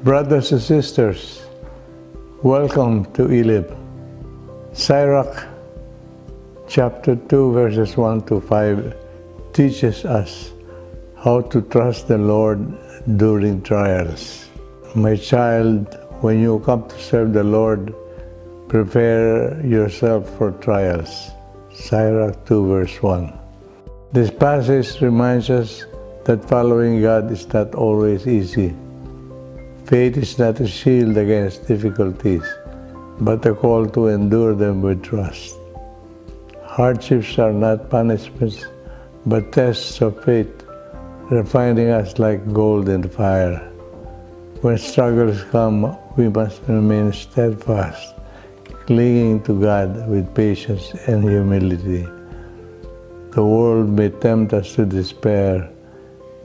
Brothers and sisters, welcome to Elim. Sirach chapter 2 verses 1 to 5 teaches us how to trust the Lord during trials. My child, when you come to serve the Lord, prepare yourself for trials. Sirach 2 verse 1. This passage reminds us that following God is not always easy. Faith is not a shield against difficulties, but a call to endure them with trust. Hardships are not punishments, but tests of faith, refining us like gold in the fire. When struggles come, we must remain steadfast, clinging to God with patience and humility. The world may tempt us to despair,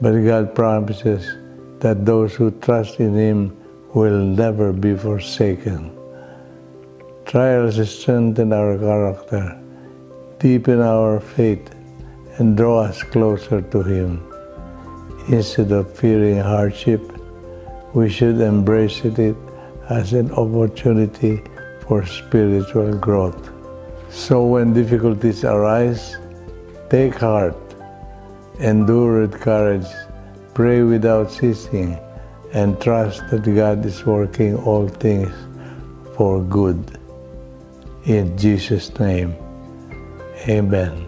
but God promises that those who trust in Him will never be forsaken. Trials strengthen our character, deepen our faith, and draw us closer to Him. Instead of fearing hardship, we should embrace it as an opportunity for spiritual growth. So when difficulties arise, take heart, endure with courage, pray without ceasing, and trust that God is working all things for good. In Jesus' name, amen.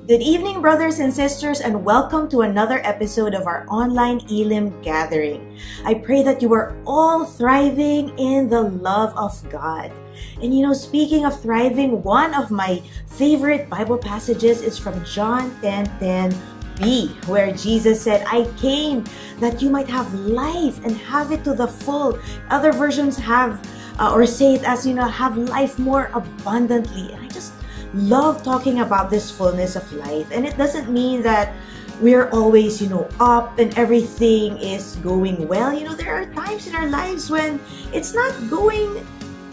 Good evening, brothers and sisters, and welcome to another episode of our online Elim gathering. I pray that you are all thriving in the love of God. And speaking of thriving, one of my favorite Bible passages is from John 10:10b, where Jesus said, "I came that you might have life and have it to the full." Other versions have or say it as, have life more abundantly. And I just love talking about this fullness of life. And it doesn't mean that we're always, up and everything is going well. There are times in our lives when it's not going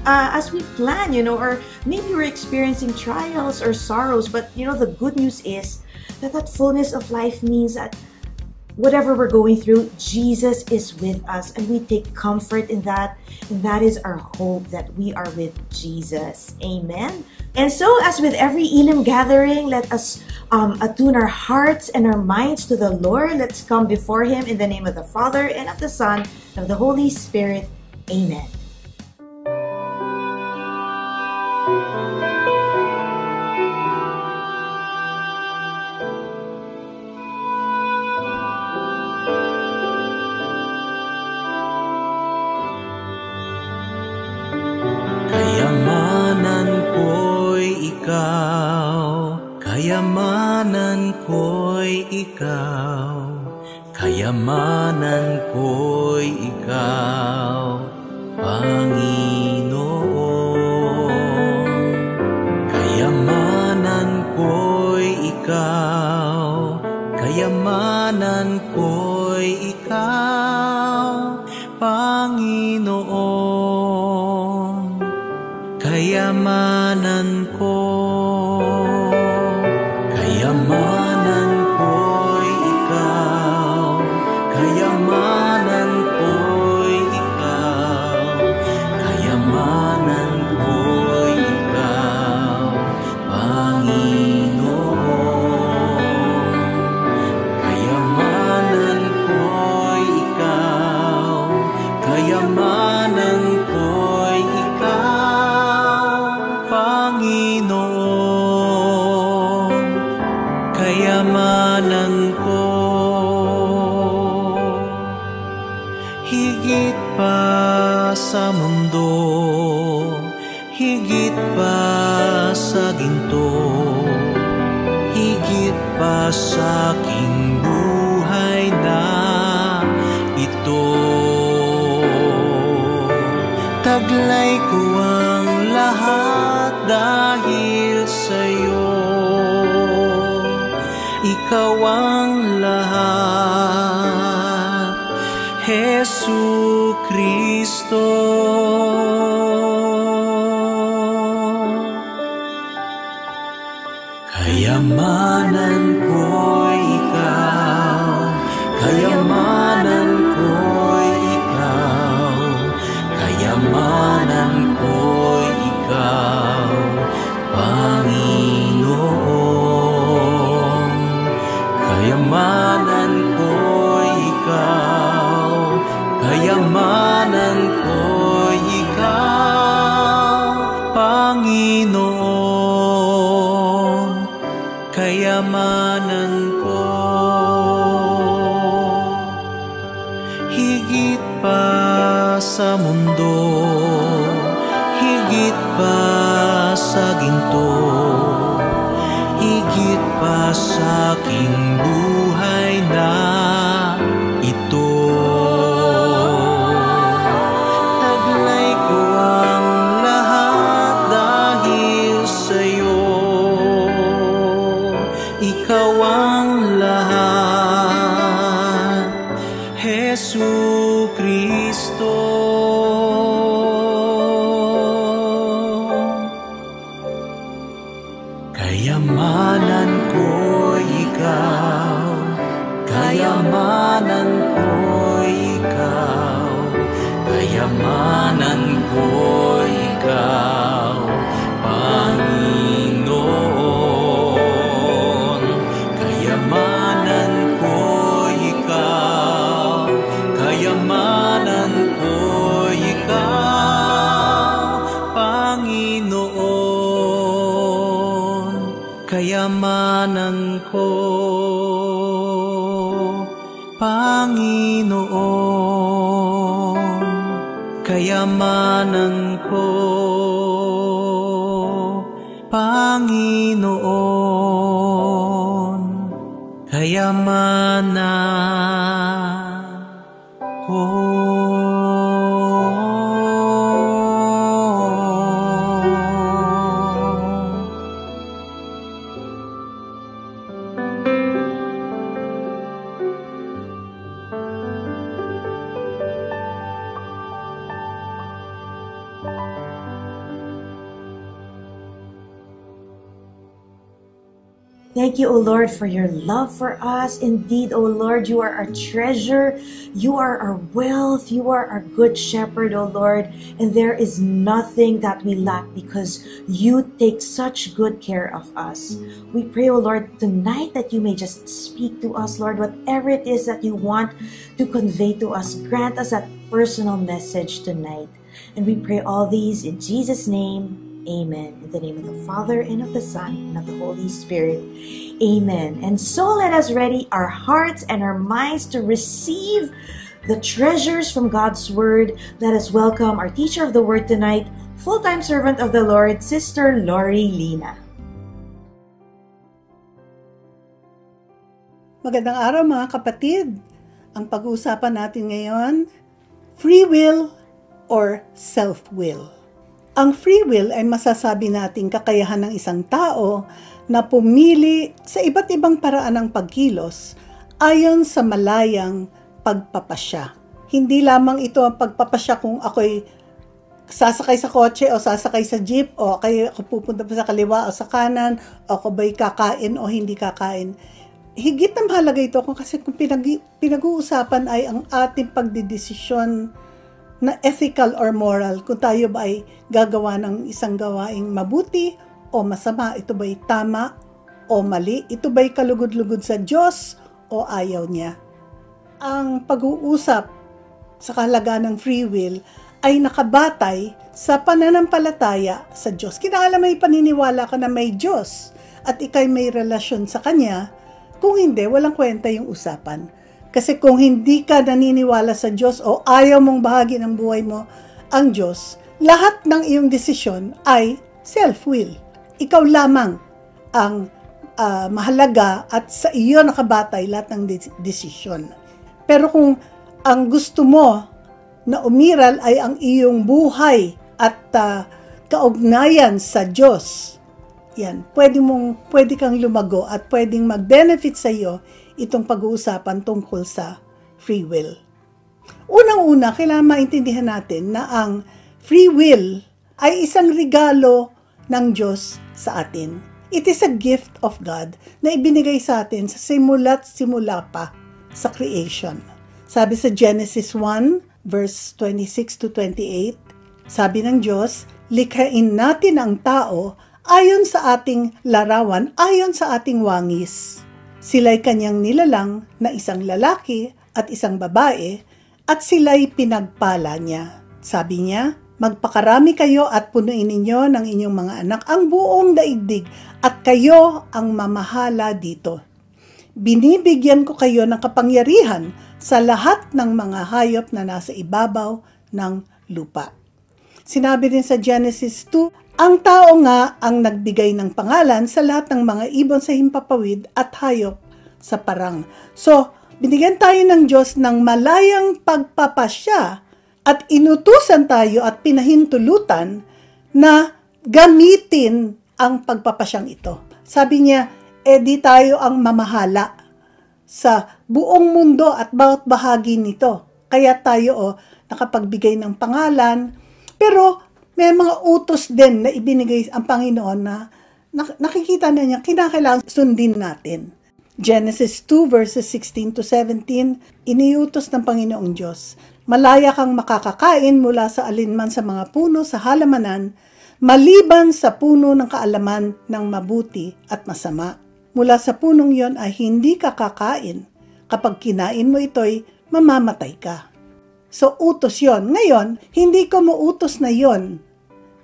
as we plan, or maybe we're experiencing trials or sorrows. But, the good news is that fullness of life means that whatever we're going through, Jesus is with us, and we take comfort in that. And that is our hope, that we are with Jesus. Amen. And so, as with every Elim gathering, let us attune our hearts and our minds to the Lord. Let's come before Him in the name of the Father, and of the Son, and of the Holy Spirit. Amen. Kayamanan ko'y ikaw, kayamanan ko'y ikaw, Panginoon. Kayamanan ko'y ikaw, kayamanan ko'y ikaw, Panginoon. Kayamanan ko, kayamanan ko'y ikaw, kayamanan ko'y ikaw, kayamanan ko'y ikaw, Panginoon. Kayamanan ko'y ikaw, kayamanan ko'y ikaw, Panginoon. Kayamanan ko, higit pa sa mundo, higit pa sa ginto, higit pa sa aking buhay na ito. Taglay ko ang lahat dahil sa'yo. Ikaw ang lahat, Jesucristo. Kayamanan ko'y ikaw, kayamanan ko'y ikaw, kayamanan ko. Higit pa sa mundo, higit pa sa ginto, higit pa sa aking buhay na ito. Taglay ko ang lahat dahil sa'yo. Ikaw ang lahat, Jesucristo. Kayamanan ko'y ikaw, kayamanan ko'y ikaw, kayamanan ko'y ikaw, Panginoon. Kayamanan ko'y ikaw, kayamanan ko'y ikaw, Panginoon. Kayamanan ko, Panginoon. Kayamanan ko, Panginoon. Kayamanan ko. Thank you, O Lord, for your love for us. Indeed, O Lord, you are our treasure. You are our wealth. You are our good shepherd, O Lord. And there is nothing that we lack because you take such good care of us. We pray, O Lord, tonight that you may just speak to us, Lord, whatever it is that you want to convey to us. Grant us that personal message tonight. And we pray all these in Jesus' name. Amen. In the name of the Father, and of the Son, and of the Holy Spirit. Amen. And so let us ready our hearts and our minds to receive the treasures from God's Word. Let us welcome our teacher of the Word tonight, full-time servant of the Lord, Sister Lori Lina. Magandang araw mga kapatid. Ang pag-uusapan natin ngayon, free will or self-will. Ang free will ay masasabi nating kakayahan ng isang tao na pumili sa iba't ibang paraan ng pagkilos ayon sa malayang pagpapasya. Hindi lamang ito ang pagpapasya kung ako'y sasakay sa kotse o sasakay sa jeep o ako pupunta pa sa kaliwa o sa kanan o ako ba'y kakain o hindi kakain. Higit na mahalaga ito kasi kung pinag-uusapan ay ang ating pagdidesisyon na ethical or moral, kung tayo ba ay gagawa ng isang gawaing mabuti o masama, ito ba'y tama o mali, ito ba'y kalugod-lugod sa Diyos o ayaw niya. Ang pag-uusap sa kahalagaan ng free will ay nakabatay sa pananampalataya sa Diyos. Kinakailangan may paniniwala ka na may Diyos at ikay may relasyon sa Kanya. Kung hindi, walang kwenta yung usapan. Kasi kung hindi ka naniniwala sa Diyos o ayaw mong bahagi ng buhay mo ang Diyos, lahat ng iyong desisyon ay self-will. Ikaw lamang ang mahalaga at sa iyo nakabatay lahat ng desisyon. Pero kung ang gusto mo na umiral ay ang iyong buhay at kaugnayan sa Diyos, yan, pwede kang lumago at pwedeng mag-benefit sa iyo itong pag-uusapan tungkol sa free will. Unang-una, kailangan maintindihan natin na ang free will ay isang regalo ng Diyos sa atin. It is a gift of God na ibinigay sa atin sa simula't simula pa sa creation. Sabi sa Genesis 1, verse 26 to 28, sabi ng Diyos, likhain natin ang tao ayon sa ating larawan, ayon sa ating wangis. Sila'y kanyang nilalang na isang lalaki at isang babae at sila'y pinagpala niya. Sabi niya, Magpakarami kayo at punuin ninyo ng inyong mga anak ang buong daigdig at kayo ang mamahala dito. Binibigyan ko kayo ng kapangyarihan sa lahat ng mga hayop na nasa ibabaw ng lupa. Sinabi din sa Genesis 2, ang tao nga ang nagbigay ng pangalan sa lahat ng mga ibon sa himpapawid at hayop sa parang. So, binigyan tayo ng Diyos ng malayang pagpapasya at inutusan tayo at pinahintulutan na gamitin ang pagpapasyang ito. Sabi niya, di tayo ang mamahala sa buong mundo at bawat bahagi nito. Kaya tayo nakapagbigay ng pangalan, pero may mga utos din na ibinigay ang Panginoon na nakikita na niya, kinakailangan sundin natin. Genesis 2 verses 16 to 17, iniutos ng Panginoong Diyos, malaya kang makakakain mula sa alinman sa mga puno sa halamanan, maliban sa puno ng kaalaman ng mabuti at masama. Mula sa punong yon ay hindi ka kakain. Kapag kinain mo ito'y mamamatay ka. So, utos yon. Ngayon, hindi ko muutos na yon.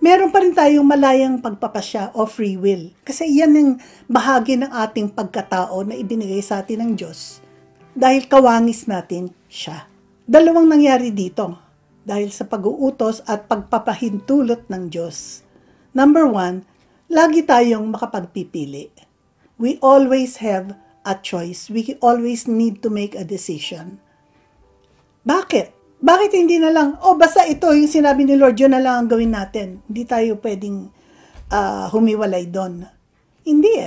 Meron pa rin tayong malayang pagpapasya o free will. Kasi yan ang bahagi ng ating pagkatao na ibinigay sa atin ng Diyos. Dahil kawangis natin siya. Dalawang nangyari dito. Dahil sa pag-uutos at pagpapahintulot ng Diyos. Number 1, lagi tayong makapagpipili. We always have a choice. We always need to make a decision. Bakit? Bakit hindi na lang, basta ito yung sinabi ni Lord, yun na lang ang gawin natin. Hindi tayo pwedeng humiwalay doon. Hindi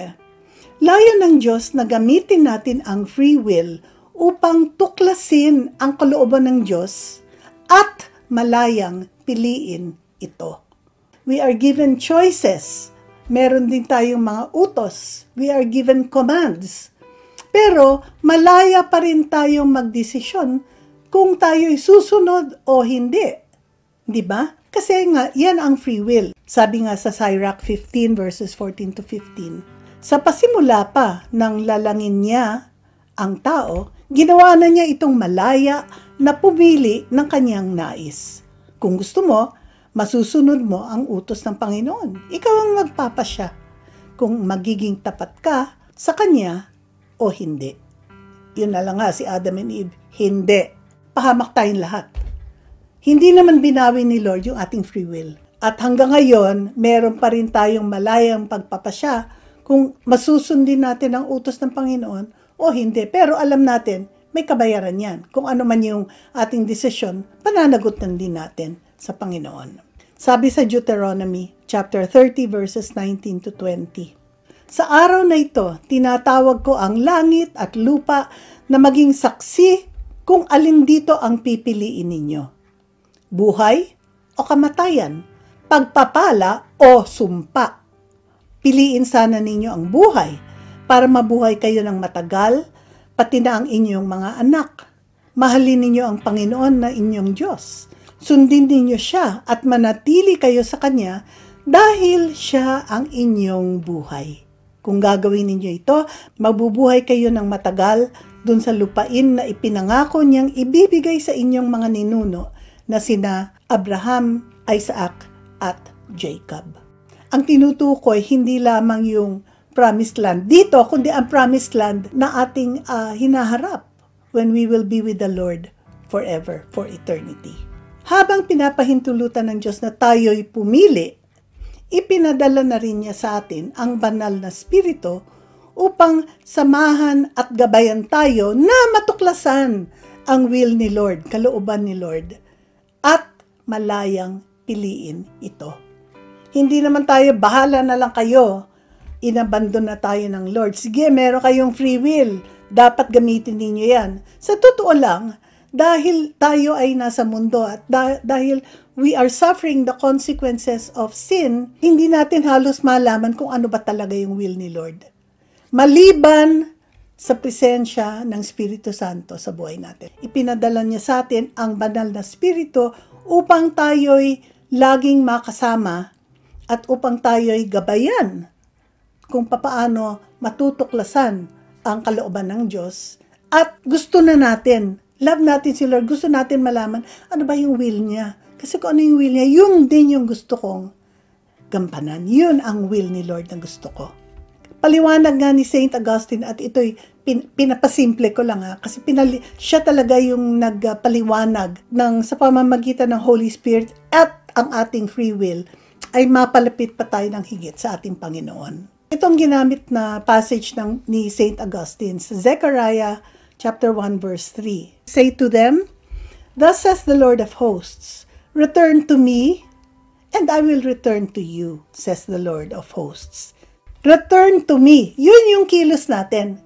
Layo ng Diyos na gamitin natin ang free will upang tuklasin ang kalooban ng Diyos at malayang piliin ito. We are given choices. Meron din tayong mga utos. We are given commands. Pero malaya pa rin tayong magdesisyon kung tayo'y susunod o hindi. Di ba? Kasi nga, yan ang free will. Sabi nga sa Sirach 15 verses 14 to 15, sa pasimula pa ng lalangin niya ang tao, ginawa na niya itong malaya na pumili ng kanyang nais. Kung gusto mo, masusunod mo ang utos ng Panginoon. Ikaw ang magpapasya kung magiging tapat ka sa Kanya o hindi. Yun na lang nga si Adam and Eve, hindi. Pahamak tayong lahat. Hindi naman binawi ni Lord yung ating free will. At hanggang ngayon, meron pa rin tayong malayang pagpapasya kung masusundin natin ang utos ng Panginoon o hindi. Pero alam natin, may kabayaran yan. Kung ano man yung ating desisyon, pananagutan din natin sa Panginoon. Sabi sa Deuteronomy chapter 30 verses 19 to 20. Sa araw na ito, tinatawag ko ang langit at lupa na maging saksi kung alin dito ang pipiliin ninyo. Buhay o kamatayan, pagpapala o sumpa. Piliin sana ninyo ang buhay para mabuhay kayo ng matagal, pati na ang inyong mga anak. Mahalin ninyo ang Panginoon na inyong Diyos. Sundin ninyo siya at manatili kayo sa Kanya dahil siya ang inyong buhay. Kung gagawin ninyo ito, mabubuhay kayo ng matagal dun sa lupain na ipinangako niyang ibibigay sa inyong mga ninuno na sina Abraham, Isaac, at Jacob. Ang tinutukoy hindi lamang yung promised land dito, kundi ang promised land na ating hinaharap when we will be with the Lord forever, for eternity. Habang pinapahintulutan ng Diyos na tayo'y pumili, ipinadala na rin niya sa atin ang banal na spirito upang samahan at gabayan tayo na matuklasan ang will ni Lord, kalooban ni Lord, at malayang piliin ito. Hindi naman tayo, bahala na lang kayo, inabandon na tayo ng Lord. Sige, meron kayong free will, dapat gamitin ninyo yan. Sa totoo lang, dahil tayo ay nasa mundo at dahil we are suffering the consequences of sin, hindi natin halos malaman kung ano ba talaga yung will ni Lord. Maliban sa presensya ng Espiritu Santo sa buhay natin. Ipinadala niya sa atin ang banal na Espiritu upang tayo'y laging makasama at upang tayo'y gabayan kung papaano matutuklasan ang kalooban ng Diyos. At gusto na natin, love natin si Lord, gusto natin malaman ano ba yung will niya. Kasi kung ano yung will niya, yun din yung gusto kong gampanan. Yun ang will ni Lord na gusto ko. Paliwanag nga ni Saint Augustine, at ito'y pinapasimple ko lang kasi siya talaga yung nagpaliwanag sa pamamagitan ng Holy Spirit at ang ating free will ay mapalapit pa tayo ng higit sa ating Panginoon. Itong ginamit na passage ni Saint Augustine sa Zechariah chapter 1 verse 3. Say to them, "Thus says the Lord of hosts, return to me, and I will return to you, says the Lord of hosts." Return to me. Yun yung kilos natin.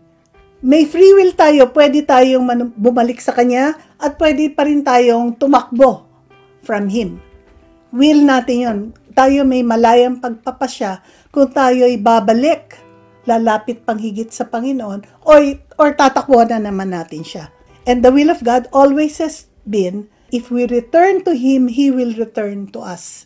May free will tayo. Pwede tayong bumalik sa Kanya at pwede pa rin tayong tumakbo from Him. Will natin yun. Tayo may malayang pagpapasya kung tayo'y babalik, lalapit pang higit sa Panginoon, or tatakbo na naman natin siya. And the will of God always has been, if we return to Him, He will return to us.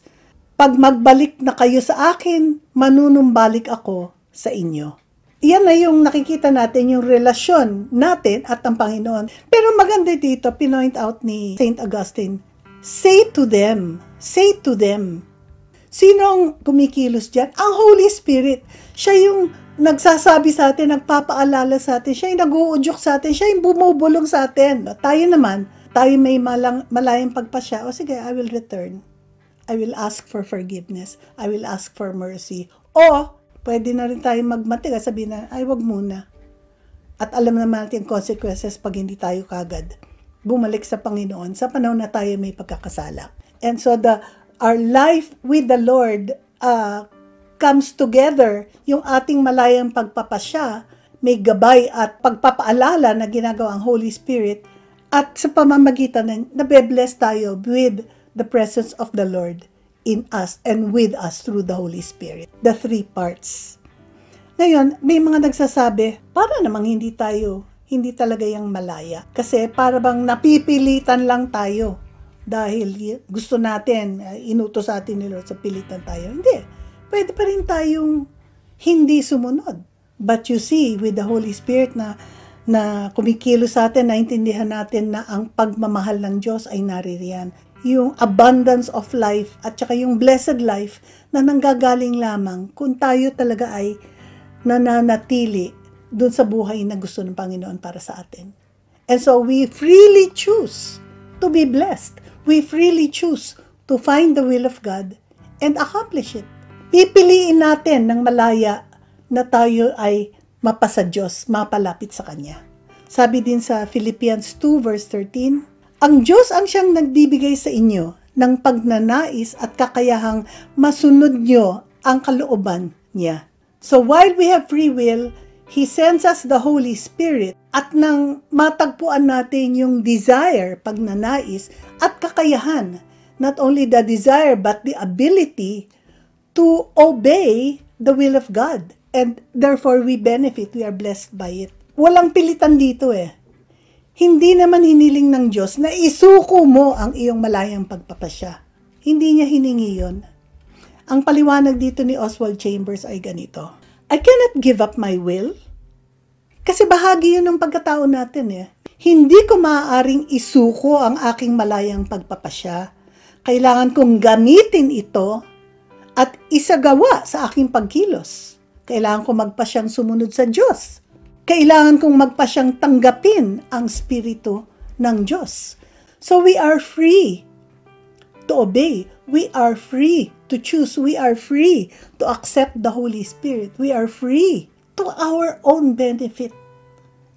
Pag magbalik na kayo sa akin, manunumbalik ako sa inyo. Yan na yung nakikita natin, yung relasyon natin at ang Panginoon. Pero maganda dito, pinoint out ni Saint Augustine, say to them. Sino ang kumikilos dyan? Ang Holy Spirit. Siya yung nagsasabi sa atin, nagpapaalala sa atin, siya yung nag-uudyok sa atin, siya yung bumubulong sa atin. Tayo naman, tayo may malayang pagpasya. O sige, I will return. I will ask for forgiveness. I will ask for mercy. O, pwede na rin tayo magmatigas, sabihin na, ay wag muna. At alam naman natin yung consequences pag hindi tayo kagad bumalik sa Panginoon sa panahon na tayo may pagkakasala. And so our life with the Lord comes together, yung ating malayang pagpapasya, may gabay at pagpapaalala na ginagawa ang Holy Spirit, at sa pamamagitan na nabe-bless tayo with the presence of the Lord in us and with us through the Holy Spirit. The three parts. Ngayon, may mga nagsasabi, para namang hindi talaga yung malaya. Kasi para bang napipilitan lang tayo dahil gusto natin, inutos sa atin ni Lord sa pilitan tayo. Hindi. Pwede pa rin tayong hindi sumunod. But you see, with the Holy Spirit na kumikilos sa atin, naintindihan natin na ang pagmamahal ng Diyos ay naririyan. Yung abundance of life at saka yung blessed life na nanggagaling lamang kung tayo talaga ay nananatili doon sa buhay na gusto ng Panginoon para sa atin. And so we freely choose to be blessed. We freely choose to find the will of God and accomplish it. Pipiliin natin ng malaya na tayo ay mapasa Diyos, mapalapit sa Kanya. Sabi din sa Philippians 2 verse 13, ang Diyos ang siyang nagbibigay sa inyo ng pagnanais at kakayahang masunod nyo ang kalooban niya. So while we have free will, He sends us the Holy Spirit, at nang matagpuan natin yung desire, pagnanais at kakayahan, not only the desire but the ability to obey the will of God. And therefore we benefit, we are blessed by it. Walang pilitan dito Hindi naman hiniling ng Diyos na isuko mo ang iyong malayang pagpapasya. Hindi niya hiningi yun. Ang paliwanag dito ni Oswald Chambers ay ganito. I cannot give up my will. Kasi bahagi yun ng pagkatao natin Hindi ko maaaring isuko ang aking malayang pagpapasya. Kailangan kong gamitin ito at isagawa sa aking pagkilos. Kailangan ko magpasyang sumunod sa Diyos. Kailangan kong magpasyang tanggapin ang Espiritu ng Diyos. So we are free to obey. We are free to choose. We are free to accept the Holy Spirit. We are free to our own benefit.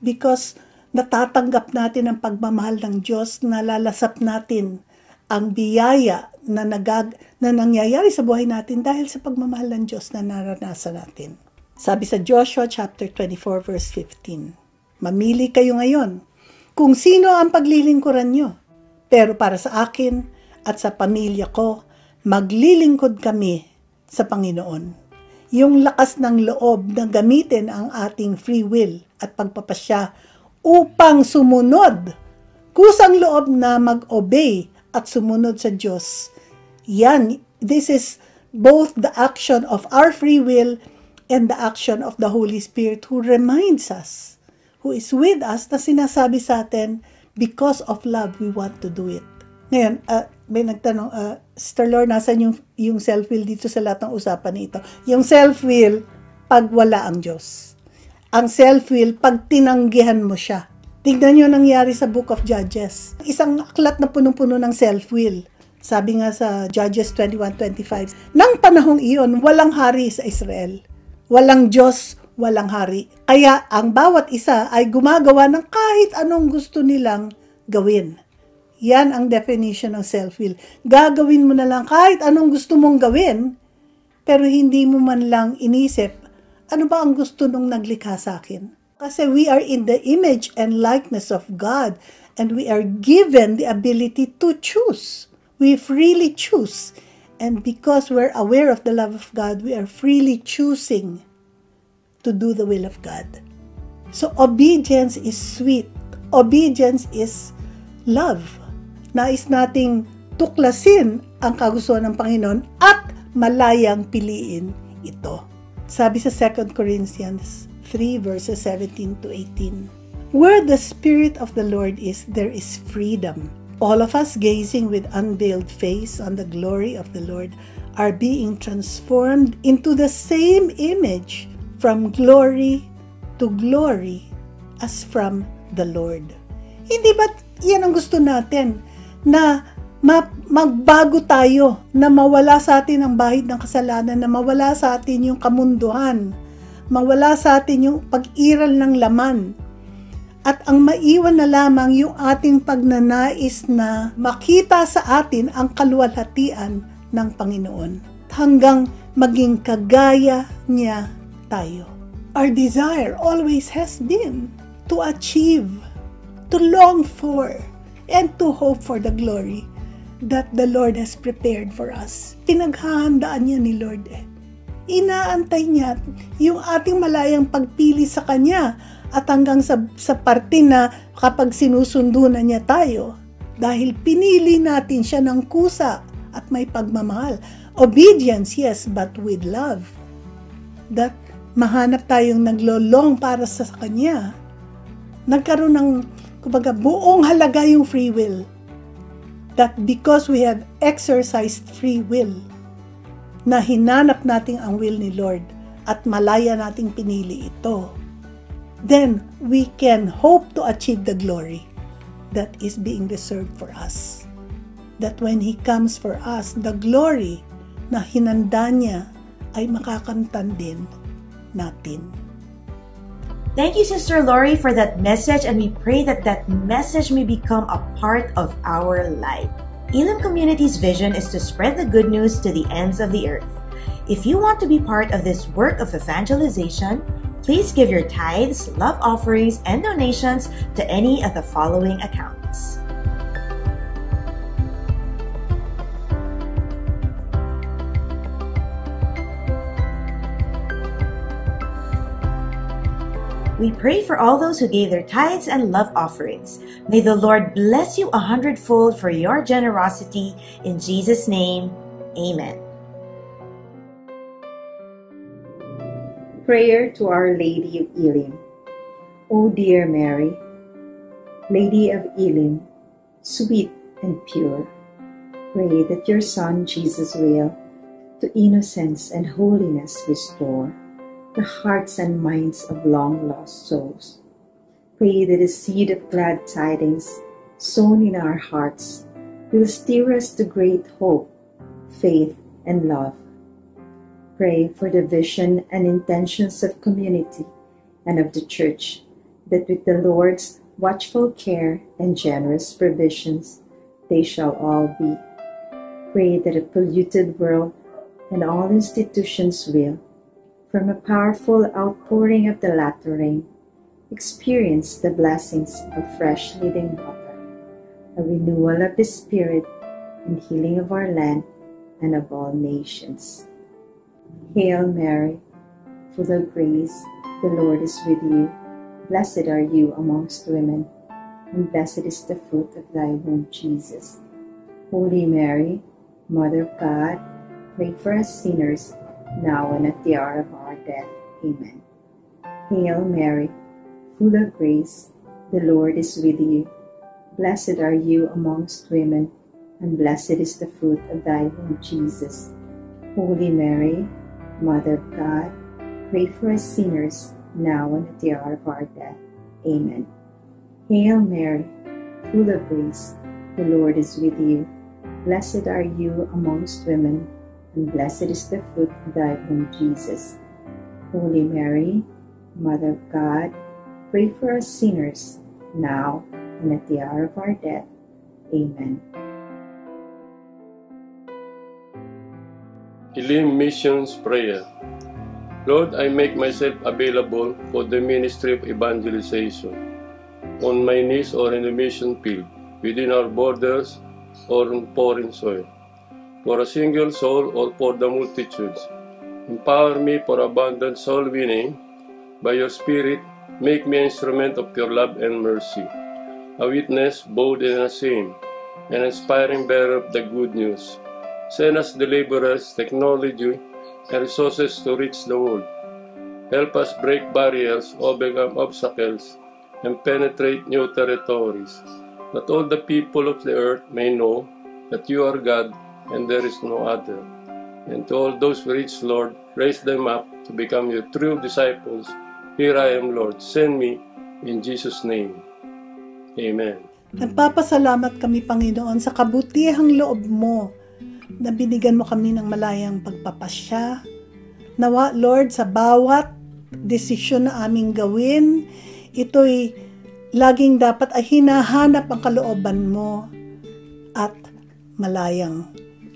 Because natatanggap natin ang pagmamahal ng Diyos, nalalasap natin ang biyaya na nangyayari sa buhay natin dahil sa pagmamahal ng Diyos na naranasan natin. Sabi sa Joshua chapter 24 verse 15, mamili kayo ngayon kung sino ang paglilingkuran nyo. Pero para sa akin at sa pamilya ko, maglilingkod kami sa Panginoon. Yung lakas ng loob na gamitin ang ating free will at pagpapasya upang sumunod. Kusang loob na mag-obey at sumunod sa Diyos. Yan, this is both the action of our free will and the action of the Holy Spirit who reminds us, who is with us, na sinasabi sa atin, because of love, we want to do it. Ngayon, may nagtanong, Sister Lord, nasan yung self-will dito sa lahat ng usapan nito? Yung self-will, pag wala ang Diyos. Ang self-will, pag tinanggihan mo siya. Tignan nyo nangyari sa Book of Judges. Isang aklat na punong-puno ng self-will. Sabi nga sa Judges 21:25, nang panahong iyon, walang hari sa Israel. Walang Diyos, walang hari. Kaya ang bawat isa ay gumagawa ng kahit anong gusto nilang gawin. Yan ang definition ng self-will. Gagawin mo na lang kahit anong gusto mong gawin, pero hindi mo man lang inisip, ano ba ang gusto nung naglikha sa akin? Kasi we are in the image and likeness of God, and we are given the ability to choose. We freely choose. And because we're aware of the love of God, we are freely choosing to do the will of God. So obedience is sweet. Obedience is love. Nais nating tuklasin ang kagustuhan ng Panginoon at malayang piliin ito. Sabi sa 2 Corinthians 3 verses 17 to 18, where the Spirit of the Lord is, there is freedom. All of us gazing with unveiled face on the glory of the Lord are being transformed into the same image from glory to glory as from the Lord. Hindi ba yan ang gusto natin? Na magbago tayo, na mawala sa atin ang bahid ng kasalanan, na mawala sa atin yung kamunduhan, mawala sa atin yung pag-iral ng laman, at ang maiwan na lamang yung ating pagnanais na makita sa atin ang kaluwalhatian ng Panginoon hanggang maging kagaya niya tayo. Our desire always has been to achieve, to long for, and to hope for the glory that the Lord has prepared for us. Pinaghahandaan niya ni Lord Inaantay niya yung ating malayang pagpili sa Kanya at hanggang sa parte na kapag sinusundo na niya tayo dahil pinili natin siya ng kusa at may pagmamahal. Obedience, yes, but with love. That mahanap tayong naglolong para sa Kanya. Nagkaroon ng kumbaga, buong halaga yung free will. That because we have exercised free will, na hinanap natin ang will ni Lord at malaya nating pinili ito, then we can hope to achieve the glory that is being reserved for us. That when He comes for us, the glory na hinanda niya ay makakamtan din natin. Thank you, Sister Lori, for that message, and we pray that that message may become a part of our life. Elim Community's vision is to spread the good news to the ends of the earth. If you want to be part of this work of evangelization, please give your tithes, love offerings, and donations to any of the following accounts. We pray for all those who gave their tithes and love offerings. May the Lord bless you 100-fold for your generosity. In Jesus' name, amen. Prayer to Our Lady of Elim. O dear Mary, Lady of Elim, sweet and pure, pray that your Son Jesus will to innocence and holiness restore the hearts and minds of long-lost souls. Pray that the seed of glad tidings sown in our hearts will steer us to great hope, faith, and love. Pray for the vision and intentions of community and of the Church, that with the Lord's watchful care and generous provisions, they shall all be. Pray that a polluted world and all institutions will, from a powerful outpouring of the latter rain, experience the blessings of fresh living water, a renewal of the Spirit, and healing of our land and of all nations. Hail Mary, full of grace, the Lord is with you. Blessed are you amongst women, and blessed is the fruit of thy womb, Jesus. Holy Mary, Mother of God, pray for us sinners, now and at the hour of our death. Amen. Hail Mary, full of grace, the Lord is with you. Blessed are you amongst women, and blessed is the fruit of thy womb, Jesus. Holy Mary, Mother of God, pray for us sinners, now and at the hour of our death. Amen. Hail Mary, full of grace, the Lord is with you. Blessed are you amongst women, and blessed is the fruit of thy womb, Jesus. Holy Mary, Mother of God, pray for us sinners, now and at the hour of our death. Amen. Elim Missions Prayer. Lord, I make myself available for the ministry of evangelization, on my knees or in the mission field, within our borders or on foreign soil, for a single soul or for the multitudes. Empower me for abundant soul winning. By your Spirit, make me an instrument of your love and mercy, a witness bold and ashamed, an inspiring bearer of the good news. Send us deliverers, technology, and resources to reach the world. Help us break barriers, overcome obstacles, and penetrate new territories, that all the people of the earth may know that you are God and there is no other. And to all those who reach, Lord, raise them up to become your true disciples. Here I am, Lord. Send me in Jesus' name. Amen. Nagpapasalamat kami, Panginoon, sa kabutihang loob mo na binigyan mo kami ng malayang pagpapasya. Nawa, Lord, sa bawat desisyon na aming gawin, ito'y laging dapat ay hinahanap ang kalooban mo at malayang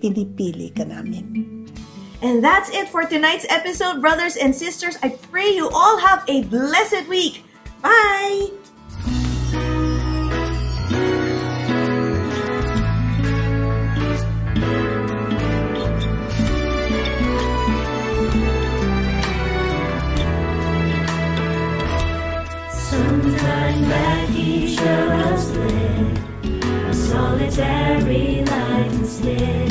pinipili ka namin. And that's it for tonight's episode, brothers and sisters. I pray you all have a blessed week. Bye! Sometime back each of us lived a solitary life instead,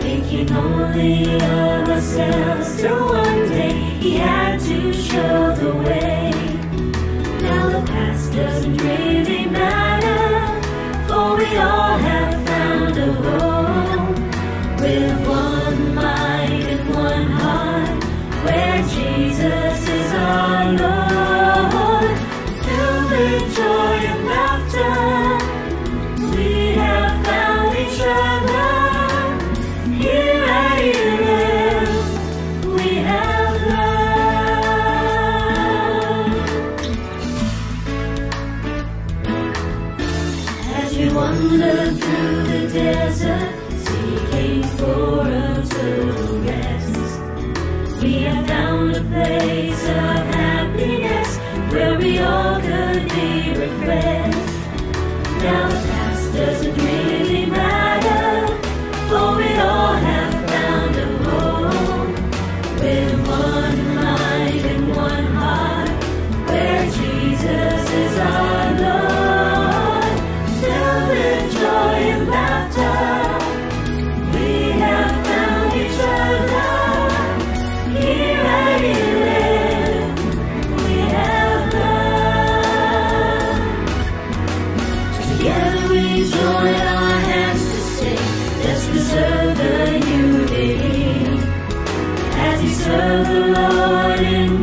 thinking only of ourselves, till one day he had to show the way. Now the past doesn't really matter, for we all have found a home, with one mind and one heart, where Jesus is our Lord. Joy and laughter, we have found each other. Here at Elim, we have love. As we wander through the desert, seeking for a total rest, we have found a place of happiness, where we all could be refreshed. Now the past doesn't really matter, for we all have found a home, with one mind and one heart, where Jesus is our Lord. Filled with joy and laughter, we have found each other. Here at Elim, we have love. Together we join our hands to sing, let's preserve the unity, as we serve the Lord in